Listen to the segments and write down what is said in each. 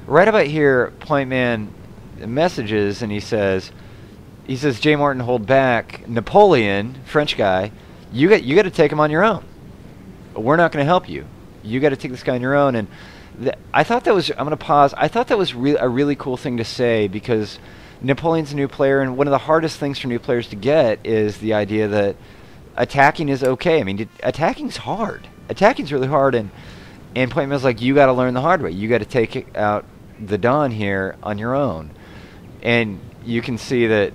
right about here, Point Man messages and he says, Jay Martin, hold back. Napoleon, French guy, you got to take him on your own. We're not going to help you. You got to take this guy on your own. And I thought that was, I'm going to pause. I thought that was a really cool thing to say because Napoleon's a new player, and one of the hardest things for new players to get is the idea that attacking is okay. I mean, attacking's hard. Attacking's really hard, and Point Man's like, you got to learn the hard way. You got to take out the Don here on your own. And you can see that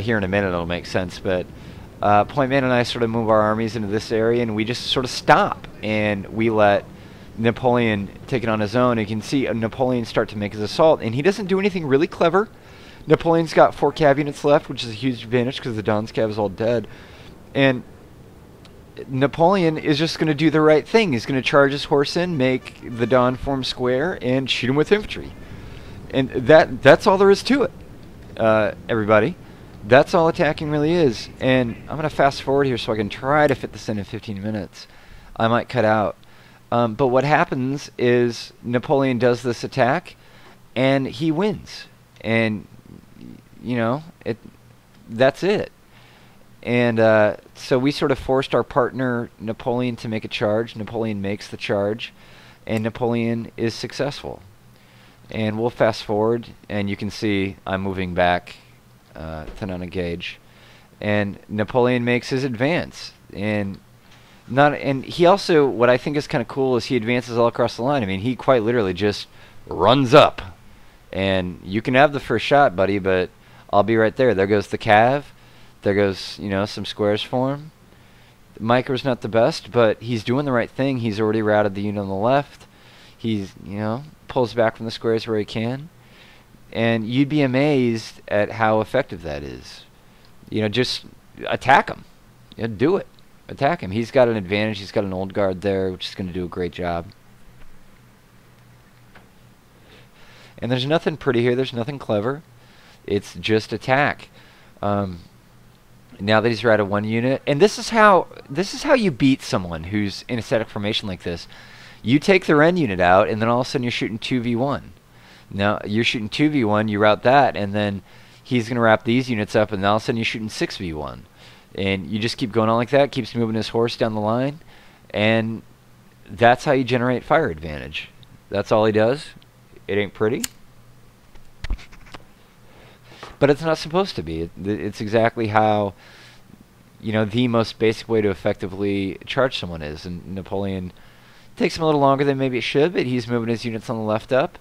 here in a minute it'll make sense, but Point Man and I sort of move our armies into this area, and we just sort of stop, and we let Napoleon take it on his own. You can see Napoleon start to make his assault, and he doesn't do anything really clever. Napoleon's got 4 cav units left, which is a huge advantage because the Don's cav is all dead. And Napoleon is just going to do the right thing. He's going to charge his horse in, make the Don form square, and shoot him with infantry. And that's all there is to it, everybody. That's all attacking really is. And I'm going to fast forward here so I can try to fit this in 15 minutes. I might cut out. But what happens is Napoleon does this attack, and he wins. And, you know, that's it. And so we sort of forced our partner Napoleon to make a charge. Napoleon makes the charge, and Napoleon is successful. And we'll fast forward, and you can see I'm moving back to non-engage. And Napoleon makes his advance. And he also, what I think is kind of cool is he advances all across the line. I mean, he quite literally just runs up. And you can have the first shot, buddy, but I'll be right there. There goes the cav. There goes, you know, some squares for him. Micro's not the best, but he's doing the right thing. He's already routed the unit on the left. He's, you know, pulls back from the squares where he can. And you'd be amazed at how effective that is. You know, just attack him. You know, do it. Attack him. He's got an advantage. He's got an old guard there, which is going to do a great job. And there's nothing pretty here. There's nothing clever. It's just attack. Now that he's routed 1 unit, and this is how you beat someone who's in a static formation like this. You take the Ren unit out, and then all of a sudden you're shooting 2v1. Now you're shooting 2v1. You route that, and then he's going to wrap these units up, and all of a sudden you're shooting 6v1. And you just keep going on like that. Keeps moving his horse down the line, and that's how you generate fire advantage. That's all he does. It ain't pretty, but it's not supposed to be. It's exactly how, you know, the most basic way to effectively charge someone is. And Napoleon takes him a little longer than maybe it should, but he's moving his units on the left up,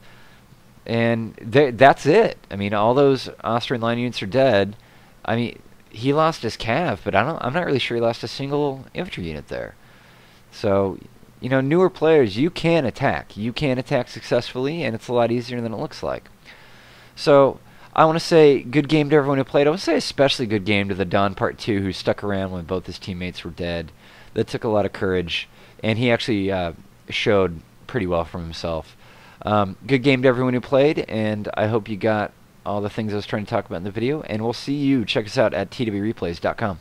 and that's it. I mean, all those Austrian line units are dead. I mean, he lost his cav, but I'm not really sure he lost a single infantry unit there. So, you know, newer players, you can attack. You can attack successfully, and it's a lot easier than it looks like. So I want to say good game to everyone who played. I want to say especially good game to the Don Part 2 who stuck around when both his teammates were dead. That took a lot of courage, and he actually showed pretty well from himself. Good game to everyone who played, and I hope you got all the things I was trying to talk about in the video, and we'll see you. Check us out at twreplays.com.